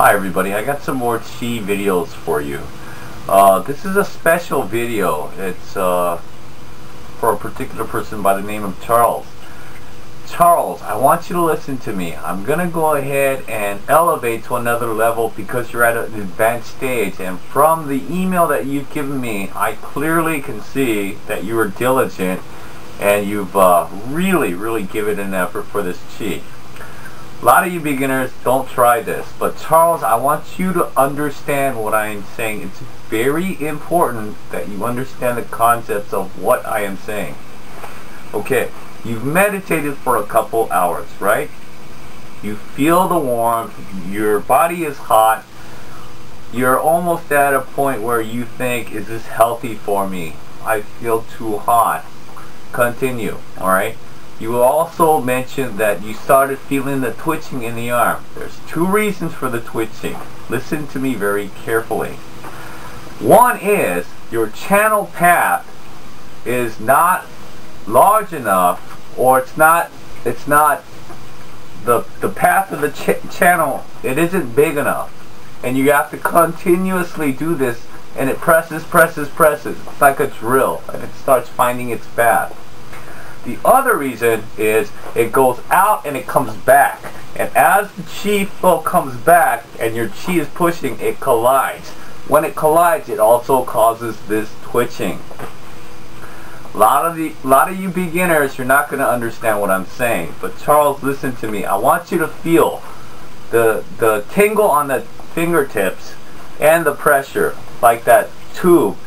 Hi everybody, I got some more Qi videos for you. This is a special video. It's for a particular person by the name of Charles. Charles, I want you to listen to me. I'm going to go ahead and elevate to another level because you're at an advanced stage. And from the email that you've given me, I clearly can see that you are diligent and you've really given an effort for this Qi. A lot of you beginners don't try this, but Charles, I want you to understand what I am saying. It's very important that you understand the concepts of what I am saying. Okay, you've meditated for a couple hours, right? You feel the warmth, your body is hot, you're almost at a point where you think, is this healthy for me? I feel too hot. Continue, alright? You also mentioned that you started feeling the twitching in the arm. There's two reasons for the twitching. Listen to me very carefully. One is your channel path is not large enough, or it's not the path of the channel, it isn't big enough. And you have to continuously do this, and it presses. It's like a drill, and it starts finding its path. The other reason is it goes out and it comes back. And as the Qi flow comes back and your Qi is pushing, it collides. When it collides, it also causes this twitching. A lot of you beginners, you're not going to understand what I'm saying. But Charles, listen to me. I want you to feel the tingle on the fingertips and the pressure, like that tube,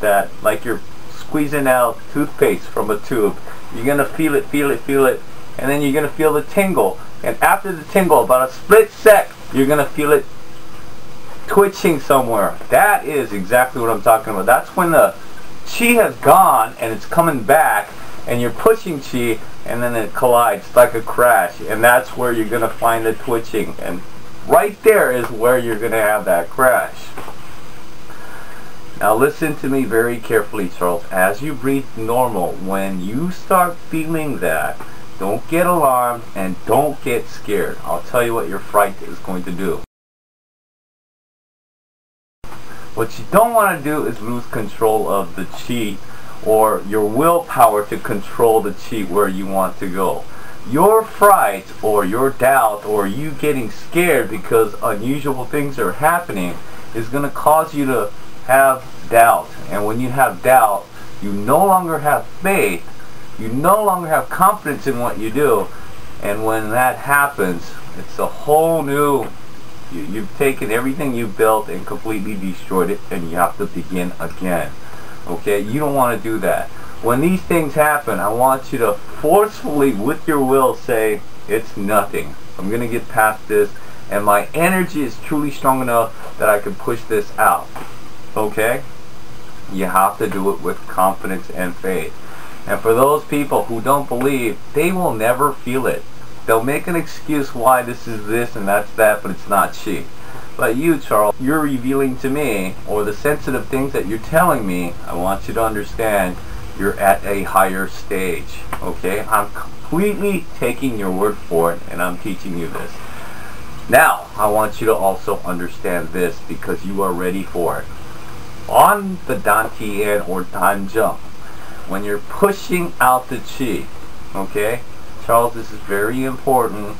like you're squeezing out toothpaste from a tube. You're going to feel it, and then you're going to feel the tingle. And after the tingle, about a split sec, you're going to feel it twitching somewhere. That is exactly what I'm talking about. That's when the Qi has gone and it's coming back, and you're pushing Qi, and then it collides like a crash. And that's where you're going to find the twitching. And right there is where you're going to have that crash. Now listen to me very carefully, Charles. As you breathe normal, when you start feeling that, don't get alarmed and don't get scared. I'll tell you what your fright is going to do. What you don't want to do is lose control of the Qi, or your willpower to control the Qi where you want to go. Your fright or your doubt or you getting scared because unusual things are happening is going to cause you to have doubt. And when you have doubt, you no longer have faith, you no longer have confidence in what you do. And when that happens, it's a whole new, you've taken everything you built and completely destroyed it, and you have to begin again. Okay, you don't want to do that. When these things happen, I want you to forcefully with your will say, it's nothing, I'm gonna get past this, and my energy is truly strong enough that I can push this out. Okay? You have to do it with confidence and faith. And for those people who don't believe, they will never feel it. They'll make an excuse why this is this and that's that, but it's not Qi. But you, Charles, you're revealing to me, or the sensitive things that you're telling me, I want you to understand you're at a higher stage. Okay? I'm completely taking your word for it, and I'm teaching you this. Now, I want you to also understand this because you are ready for it. On the Dantian or Dan jump, when you're pushing out the Qi, okay, Charles, this is very important.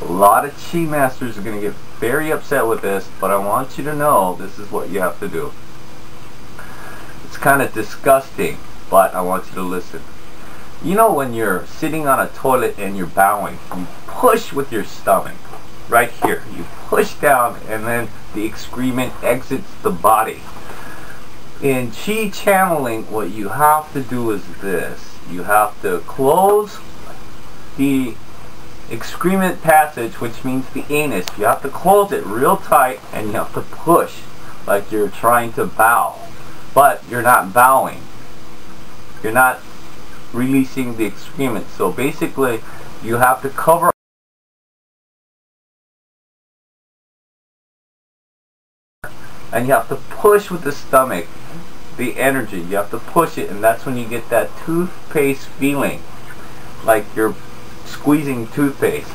A lot of Qi masters are going to get very upset with this, but I want you to know this is what you have to do. It's kind of disgusting, but I want you to listen. You know when you're sitting on a toilet and you're bowing, you push with your stomach, right here. You push down and then the excrement exits the body. In Qi channeling, what you have to do is this. You have to close the excrement passage, which means the anus. You have to close it real tight, and you have to push like you're trying to bow. But you're not bowing. You're not releasing the excrement. So basically, you have to cover and you have to push with the stomach, the energy. You have to push it, and that's when you get that toothpaste feeling, like you're squeezing toothpaste.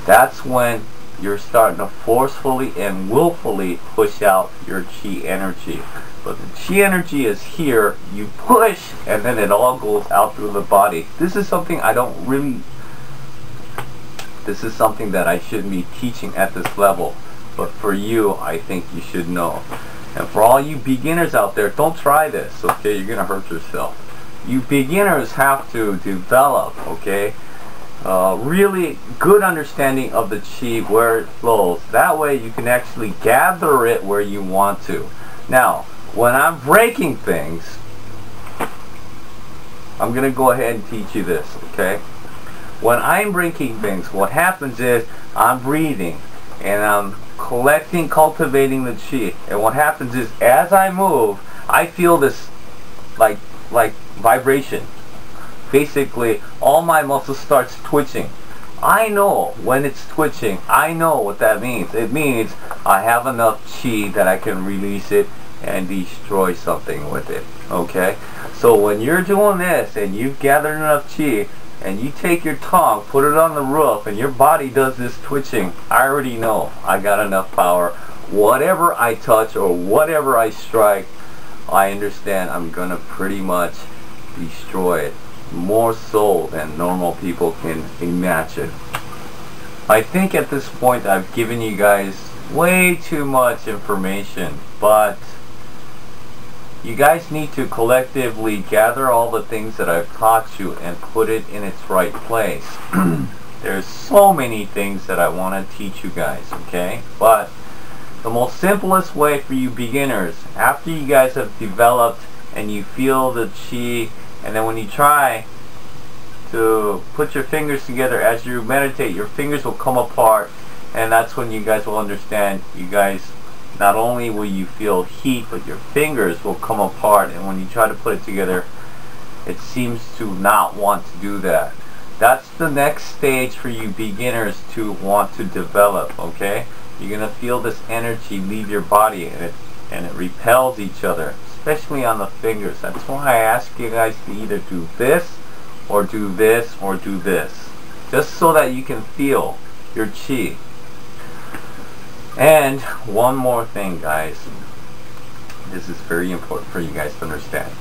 That's when you're starting to forcefully and willfully push out your chi energy. But the chi energy is here, you push, and then it all goes out through the body. This is something this is something that I shouldn't be teaching at this level. But for you, I think you should know. And for all you beginners out there, don't try this, okay? You're going to hurt yourself. You beginners have to develop, okay, really good understanding of the chi, where it flows. That way you can actually gather it where you want to. Now, when I'm breaking things, I'm going to go ahead and teach you this, okay? When I'm breaking things, what happens is I'm breathing and I'm cultivating the chi. And what happens is, as I move, I feel this like vibration. Basically, all my muscles starts twitching. I know when it's twitching, I know what that means. It means I have enough chi that I can release it and destroy something with it, okay? So when you're doing this and you've gathered enough chi and you take your tongue, put it on the roof, and your body does this twitching, I already know I got enough power. Whatever I touch or whatever I strike, I understand I'm gonna pretty much destroy it, more so than normal people can imagine. I think at this point I've given you guys way too much information, but you guys need to collectively gather all the things that I've taught you and put it in its right place. There's so many things that I want to teach you guys, okay? But the most simplest way for you beginners, after you guys have developed and you feel the chi, and then when you try to put your fingers together as you meditate, your fingers will come apart, and that's when you guys will understand. You guys, not only will you feel heat, but your fingers will come apart, and when you try to put it together, it seems to not want to do that. That's the next stage for you beginners to want to develop, okay? You're going to feel this energy leave your body, and it repels each other, especially on the fingers. That's why I ask you guys to either do this, or do this, or do this, just so that you can feel your chi. And one more thing, guys, this is very important for you guys to understand,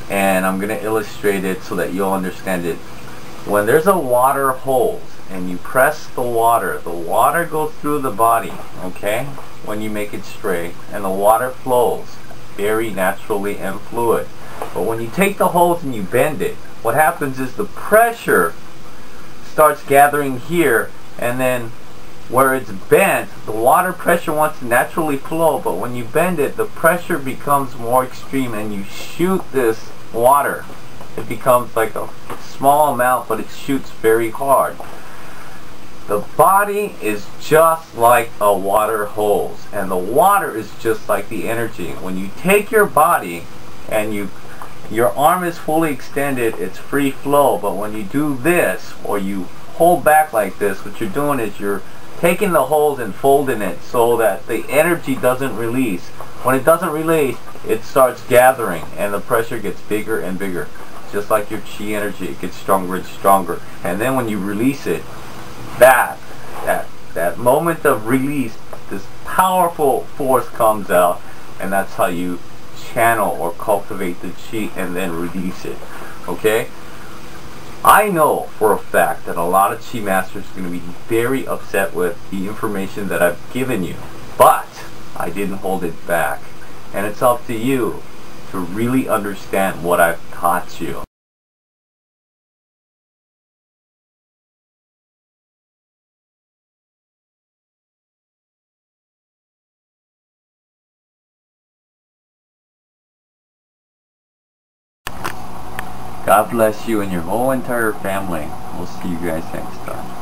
and I'm going to illustrate it so that you'll understand it. When there's a water hose and you press the water goes through the body, okay, when you make it straight, and the water flows very naturally and fluid. But when you take the hose and you bend it, what happens is the pressure starts gathering here, and then where it's bent, the water pressure wants to naturally flow, but when you bend it, the pressure becomes more extreme and you shoot this water. It becomes like a small amount, but it shoots very hard. The body is just like a water hose, and the water is just like the energy. When you take your body and your arm is fully extended, it's free flow, but when you do this, or you hold back like this, what you're doing is you're taking the hose and folding it so that the energy doesn't release. When it doesn't release, it starts gathering, and the pressure gets bigger and bigger. Just like your chi energy, it gets stronger and stronger. And then when you release it, that moment of release, this powerful force comes out, and that's how you channel or cultivate the chi and then release it, okay? I know for a fact that a lot of chi masters are going to be very upset with the information that I've given you, but I didn't hold it back, and it's up to you to really understand what I've taught you. God bless you and your whole entire family. We'll see you guys next time.